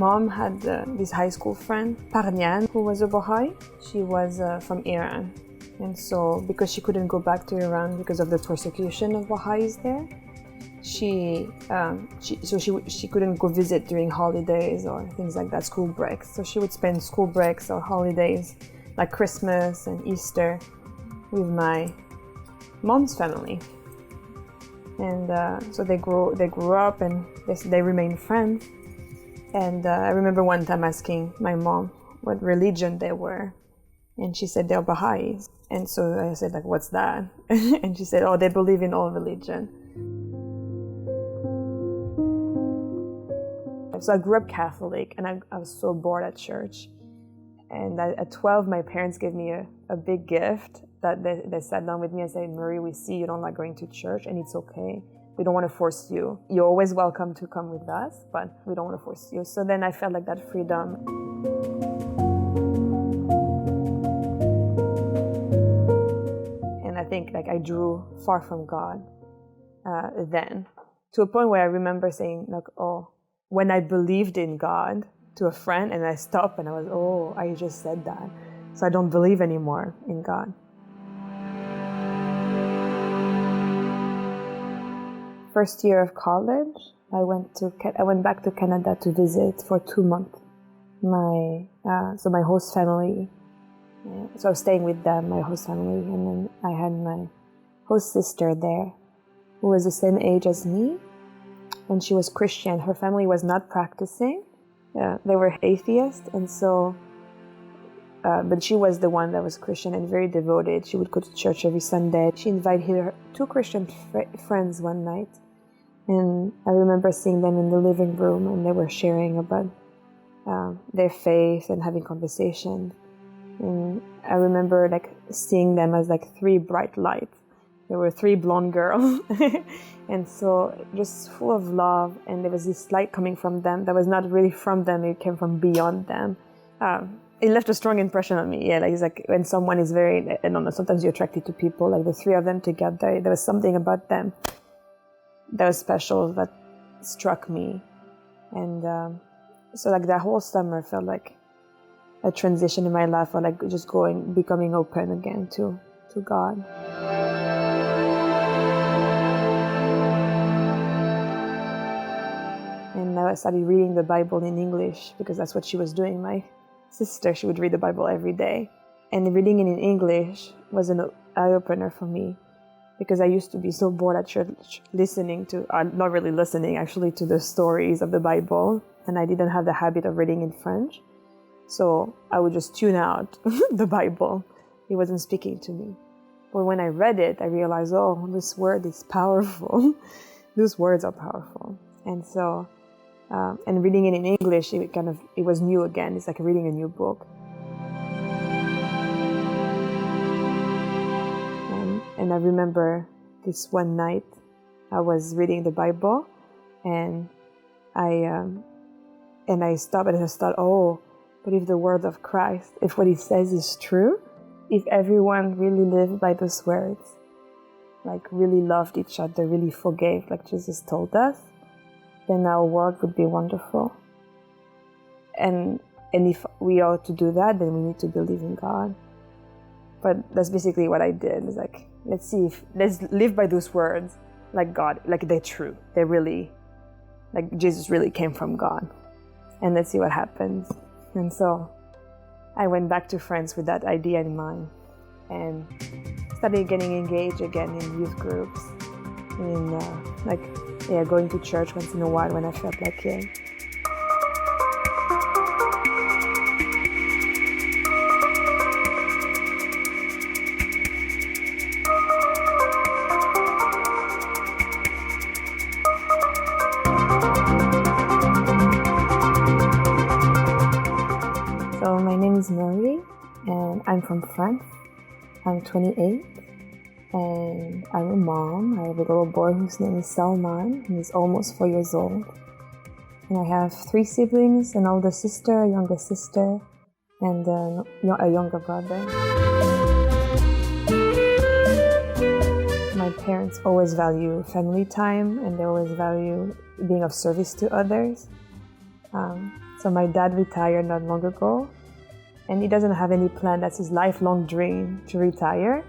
mom had this high school friend, Parnian, who was a Baha'i. She was from Iran. And so, because she couldn't go back to Iran because of the persecution of Baha'is there, she couldn't go visit during holidays or things like that, school breaks. So she would spend school breaks or holidays like Christmas and Easter with my mom's family. And so they grew up and they remained friends. And I remember one time asking my mom what religion they were. And she said they're Baha'is. And so I said, like, what's that? And she said, oh, they believe in all religion. So I grew up Catholic, and I was so bored at church. And at 12, my parents gave me a big gift that they sat down with me and said, Marie, we see you don't like going to church, and it's okay. We don't want to force you. You're always welcome to come with us, but we don't want to force you. So then I felt like that freedom. And I think like I drew far from God then, to a point where I remember saying, like, oh, when I believed in God to a friend and I stopped and I was, oh, I just said that. So I don't believe anymore in God. First year of college, I went back to Canada to visit for 2 months. My host family, so I was staying with them, my host family, and then I had my host sister there, who was the same age as me, and she was Christian. Her family was not practicing; they were atheists, and so. But she was the one that was Christian and very devoted. She would go to church every Sunday. She invited her 2 Christian friends one night. And I remember seeing them in the living room, and they were sharing about their faith and having conversations. And I remember like seeing them as like 3 bright lights. There were 3 blonde girls. And so just full of love. And there was this light coming from them that was not really from them. It came from beyond them. It left a strong impression on me. Yeah, like it's like when someone is very, I don't know, sometimes you're attracted to people, like the 3 of them together. There was something about them that was special that struck me. And so like that whole summer felt like a transition in my life, or like just becoming open again to God. And I started reading the Bible in English because that's what she was doing. My sister, she would read the Bible every day. And reading it in English was an eye-opener for me, because I used to be so bored at church listening to, not really listening actually, to the stories of the Bible, and I didn't have the habit of reading in French. So I would just tune out the Bible. It wasn't speaking to me. But when I read it, I realized, oh, this word is powerful. Those words are powerful. And so, and reading it in English, it was new again. It's like reading a new book. And I remember this one night, I was reading the Bible, and I stopped and I thought, oh, but if the word of Christ, if what he says is true, if everyone really lived by those words, like really loved each other, really forgave, like Jesus told us, then our world would be wonderful. And if we are to do that, then we need to believe in God. But that's basically what I did. It's like, let's live by those words, like God, like they're true. They're really, like Jesus really came from God. And let's see what happens. And so I went back to France with that idea in mind, and started getting engaged again in youth groups, in going to church once in a while when I felt like it. So my name is Marie, and I'm from France. I'm 28, and I'm a mom. I have a little boy whose name is Salman, and he's almost 4 years old. And I have 3 siblings: an older sister, a younger sister, and a younger brother. My parents always value family time, and they always value being of service to others. So my dad retired not long ago, and he doesn't have any plan. That's his lifelong dream, to retire.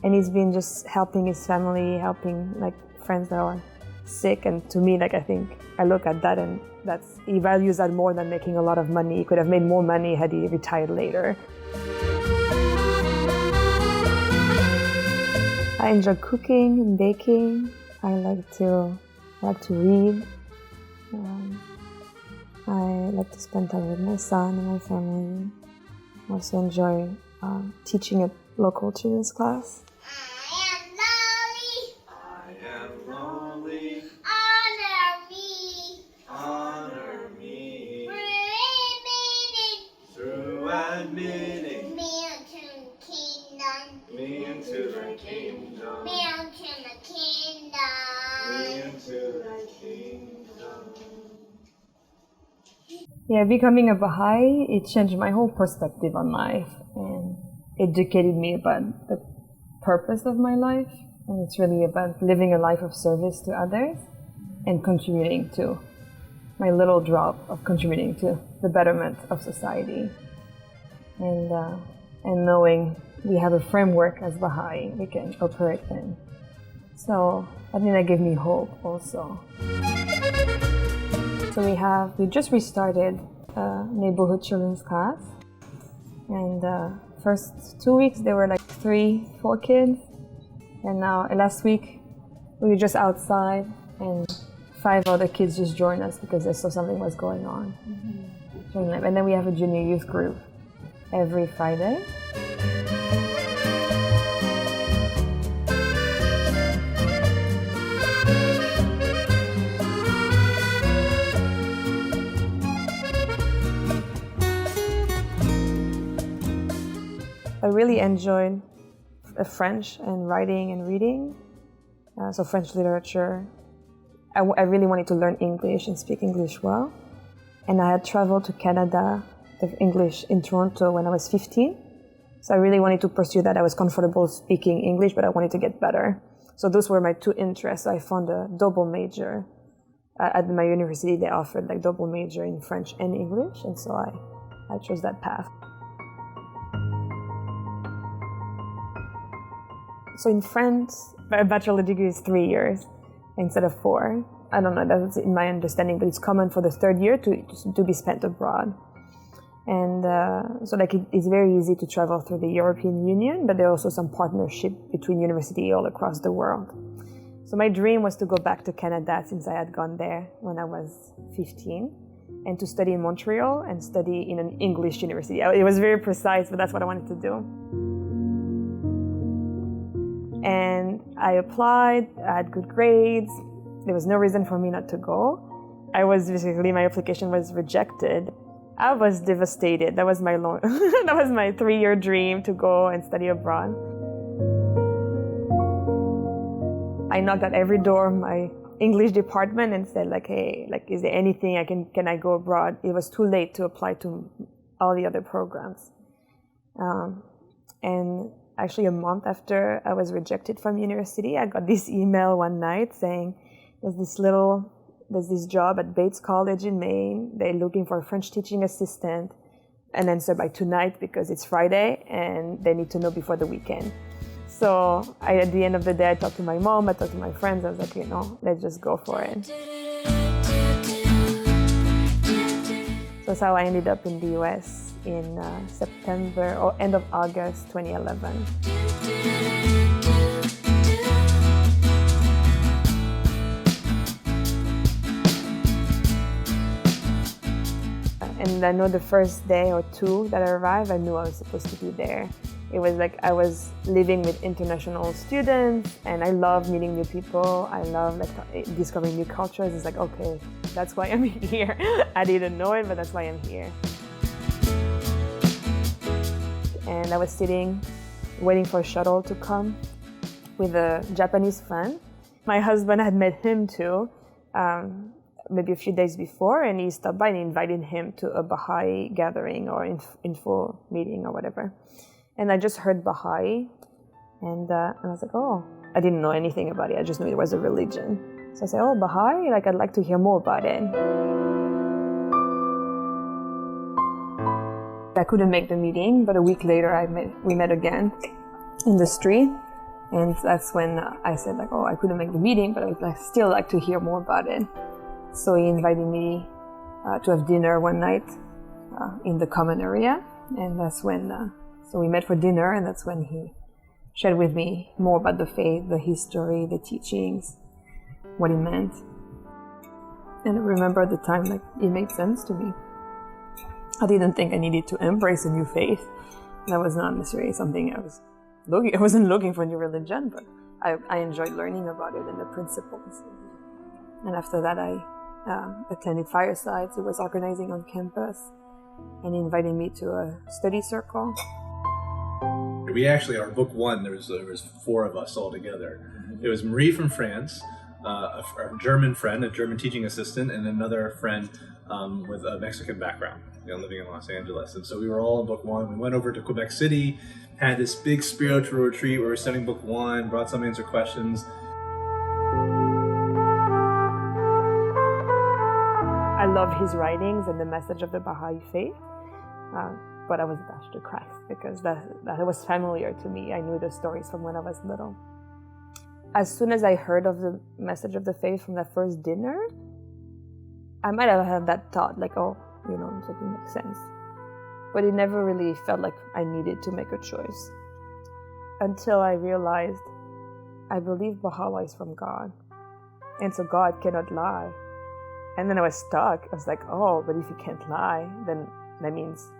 And he's been just helping his family, helping like friends that are sick. And to me, like I think I look at that and he values that more than making a lot of money. He could have made more money had he retired later. I enjoy cooking and baking. I like to read. I like to spend time with my son and my family. I also enjoy teaching at local children's class. I am lonely. Honor me. Through admitting me into thy kingdom. Yeah, becoming a Baha'i, it changed my whole perspective on life and educated me about the purpose of my life. And it's really about living a life of service to others and contributing to my little drop of contributing to the betterment of society. And knowing we have a framework as Baha'i we can operate in. So I think that gave me hope also. So we just restarted neighborhood children's class, and first 2 weeks there were like 3-4 kids, and now last week we were just outside and 5 other kids just joined us because they saw something was going on. Mm-hmm. And then we have a junior youth group every Friday. I really enjoyed French and writing and reading, so French literature. I really wanted to learn English and speak English well. And I had traveled to Canada, the English in Toronto when I was 15. So I really wanted to pursue that. I was comfortable speaking English, but I wanted to get better. So those were my 2 interests. So I found a double major. At my university, they offered like double major in French and English. And so I chose that path. So in France, a bachelor degree is 3 years instead of 4. I don't know, that's in my understanding, but it's common for the 3rd year to be spent abroad. And so like it's very easy to travel through the European Union, but there are also some partnership between universities all across the world. So my dream was to go back to Canada since I had gone there when I was 15, and to study in Montreal and study in an English university. It was very precise, but that's what I wanted to do. And I applied, I had good grades. There was no reason for me not to go. My application was rejected. I was devastated. That was my 3-year dream to go and study abroad. I knocked at every door of my English department and said like, hey, like, is there anything can I go abroad? It was too late to apply to all the other programs. And actually a month after I was rejected from university, I got this email one night saying there's this job at Bates College in Maine. They're looking for a French teaching assistant, and answer by tonight because it's Friday and they need to know before the weekend. So at the end of the day, I talked to my mom, I talked to my friends. I was like, let's just go for it. So that's how I ended up in the US in September or end of August 2011. And I know the first day or 2 that I arrived, I knew I was supposed to be there. It was like I was living with international students, and I love meeting new people. I love discovering new cultures. It's like, okay, that's why I'm here. I didn't know it, but that's why I'm here. And I was sitting, waiting for a shuttle to come with a Japanese friend. My husband had met him too, maybe a few days before, and he stopped by and invited him to a Baha'i gathering or info meeting or whatever. And I just heard Baha'i, and I was like, oh, I didn't know anything about it. I just knew it was a religion. So I said, oh, Baha'i? I'd like to hear more about it. I couldn't make the meeting, but a week later we met again in the street. And that's when I said like, oh, I couldn't make the meeting, but I would still like to hear more about it. So he invited me to have dinner one night in the common area. And that's when, so we met for dinner, and that's when he shared with me more about the faith, the history, the teachings, what it meant. And I remember at the time, like, it made sense to me. I didn't think I needed to embrace a new faith. That was not necessarily something I wasn't looking for a new religion, but I enjoyed learning about it and the principles. And after that, I attended firesides. It was organizing on campus and invited me to a study circle. We actually, our book one, there was 4 of us all together. It was Marie from France, a German friend, a German teaching assistant, and another friend with a Mexican background, living in Los Angeles. And so we were all in book one. We went over to Quebec City, had this big spiritual retreat where we were studying book one, brought some answer questions. I love his writings and the message of the Baha'i faith, but I was dashed to Christ because that was familiar to me. I knew the stories from when I was little. As soon as I heard of the message of the faith from that first dinner, I might have had that thought, like, oh, it makes sense. But it never really felt like I needed to make a choice. Until I realized I believe Baha'u'llah is from God. And so God cannot lie. And then I was stuck. I was like, oh, but if he can't lie, then that means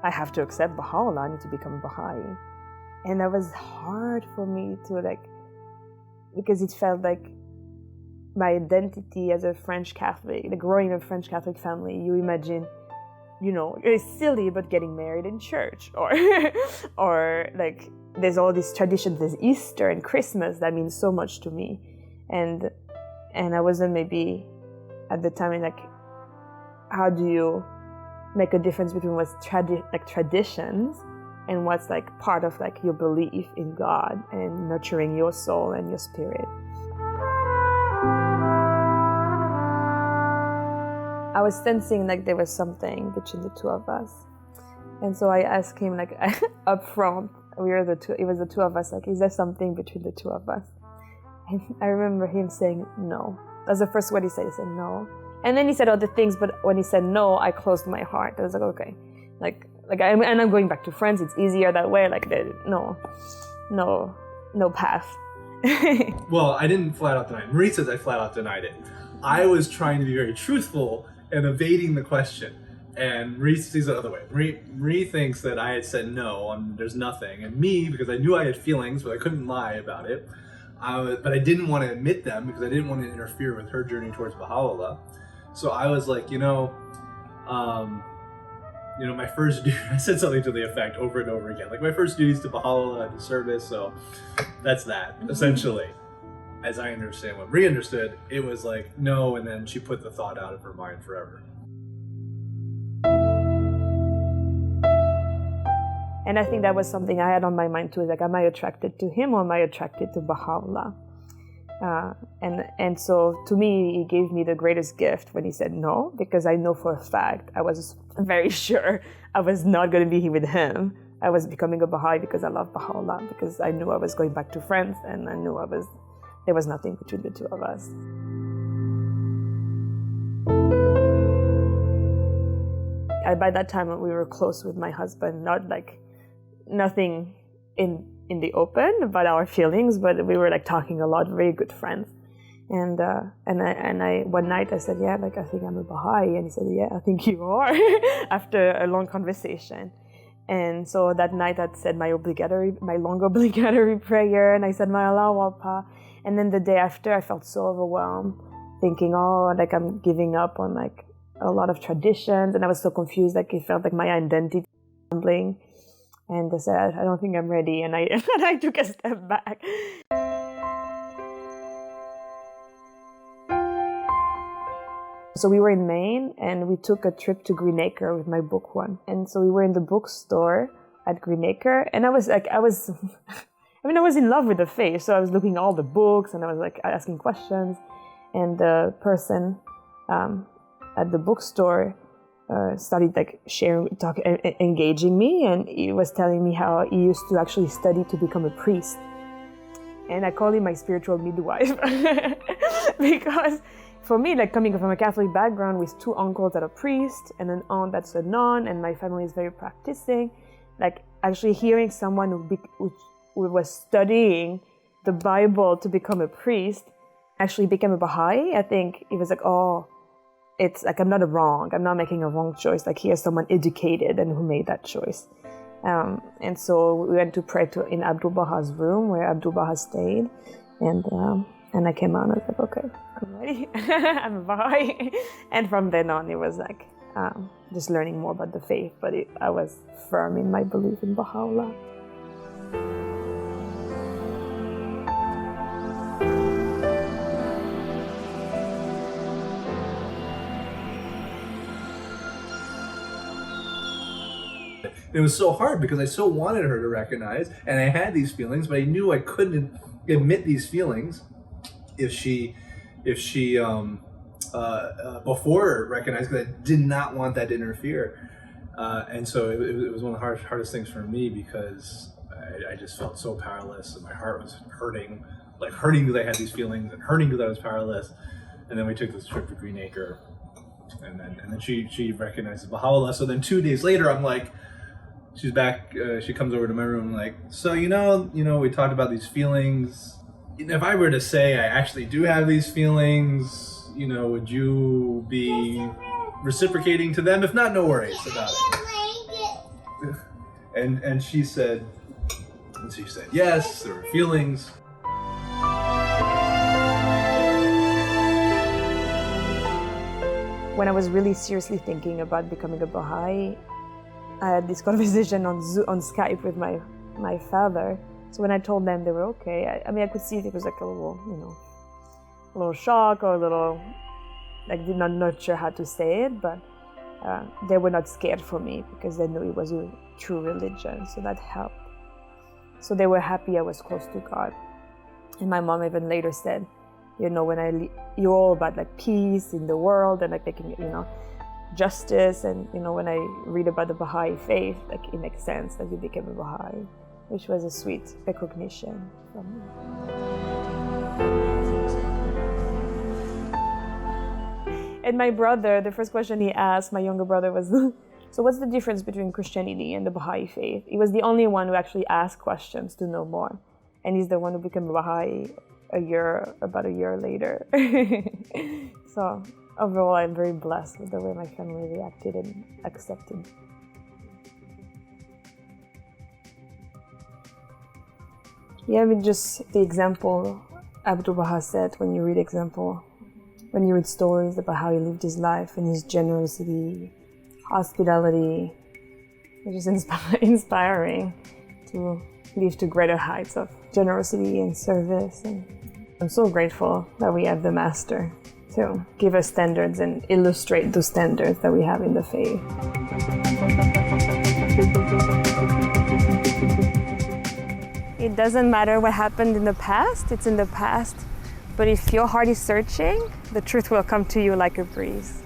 I have to accept Baha'u'llah. I need to become Baha'i. And that was hard for me to because it felt like my identity as a French Catholic, growing in a French Catholic family, you imagine, it's silly, but getting married in church, or like there's all these traditions, there's Easter and Christmas that means so much to me, and I wasn't maybe at the time like, how do you make a difference between what's traditions and what's like part of like your belief in God and nurturing your soul and your spirit. I was sensing like there was something between the two of us. And so I asked him like up front, it was the two of us, like, is there something between the two of us? And I remember him saying no. That's the first word he said. He said no. And then he said other things, but when he said no, I closed my heart. I was like, okay. I'm going back to France. It's easier that way. Like, no path. Well, I didn't flat out deny it. Marie says I flat out denied it. I was trying to be very truthful and evading the question. And Marie sees it the other way. Marie thinks that I had said no, there's nothing. And me, because I knew I had feelings, but I couldn't lie about it. But I didn't want to admit them because I didn't want to interfere with her journey towards Baha'u'llah. So I was like, my first duty, I said something to the effect over and over again. Like, my first duty is to Baha'u'llah and to service, so that's that, essentially. As I understand what Marie understood, it was like, no, and then she put the thought out of her mind forever. And I think that was something I had on my mind too, like, am I attracted to him or am I attracted to Baha'u'llah? And so to me, he gave me the greatest gift when he said no, because I know for a fact, I was very sure I was not going to be here with him. I was becoming a Baha'i because I love Baha'u'llah, because I knew I was going back to France, and I knew there was nothing between the two of us. By that time, we were close with my husband, not like nothing in the open about our feelings, but we were like talking a lot, very good friends. And I one night I said, yeah, like, I think I'm a Baha'i. And he said, yeah, I think you are, after a long conversation. And so that night I said my long obligatory prayer, and I said my Allah Wapa. And then the day after I felt so overwhelmed, thinking, oh, like I'm giving up on like a lot of traditions, and I was so confused, like it felt like my identity was crumbling. And I said, I don't think I'm ready, and I took a step back. So we were in Maine, and we took a trip to Greenacre with my book one. And so we were in the bookstore at Greenacre, and I was in love with the faith. So I was looking at all the books, and I was like asking questions. And the person at the bookstore started like engaging me, and he was telling me how he used to actually study to become a priest. And I call him my spiritual midwife because for me, like coming from a Catholic background with 2 uncles that are priests and an aunt that's a nun, and my family is very practicing, like actually hearing someone who was studying the Bible to become a priest actually became a Baha'i, I think it was like, oh, it's like I'm not making a wrong choice. Like here's someone educated and who made that choice. And so we went to pray in Abdul Baha's room where Abdul Baha stayed, and I came out and I was like, okay, I'm ready. I'm a Baha'i. And from then on, it was like just learning more about the faith, but I was firm in my belief in Baha'u'llah. It was so hard because I so wanted her to recognize, and I had these feelings, but I knew I couldn't admit these feelings if she before recognized, because I did not want that to interfere. And so it was one of the hardest things for me, because I just felt so powerless, and my heart was hurting because I had these feelings, and hurting because I was powerless. And then we took this trip to Green Acre, and then she recognizes Baha'u'llah. So then 2 days later, I'm like, she's back. She comes over to my room, like, so you know, we talked about these feelings. If I were to say I actually do have these feelings, would you be reciprocating to them? If not, no worries about it. And she said yes, there were feelings. When I was really seriously thinking about becoming a Baha'i, I had this conversation on Skype with my father. So when I told them, they were okay. I could see it was like a little shock, or a little, like, did not sure how to say it, but they were not scared for me because they knew it was a true religion, so that helped. So they were happy I was close to God. And my mom even later said, when you're all about like peace in the world and like making, justice, and when I read about the Baha'i faith, like it makes sense that you became a Baha'i, which was a sweet recognition from me. And my brother, the first question he asked, my younger brother, was, so what's the difference between Christianity and the Baha'i faith? He was the only one who actually asked questions to know more. And he's the one who became a Baha'i about a year later. So overall, I'm very blessed with the way my family reacted and accepted. Yeah, just the example Abdul Baha said, when you read stories about how he lived his life and his generosity, hospitality, which is inspiring to live to greater heights of generosity and service. And I'm so grateful that we have the Master to give us standards and illustrate those standards that we have in the faith. It doesn't matter what happened in the past, it's in the past. But if your heart is searching, the truth will come to you like a breeze.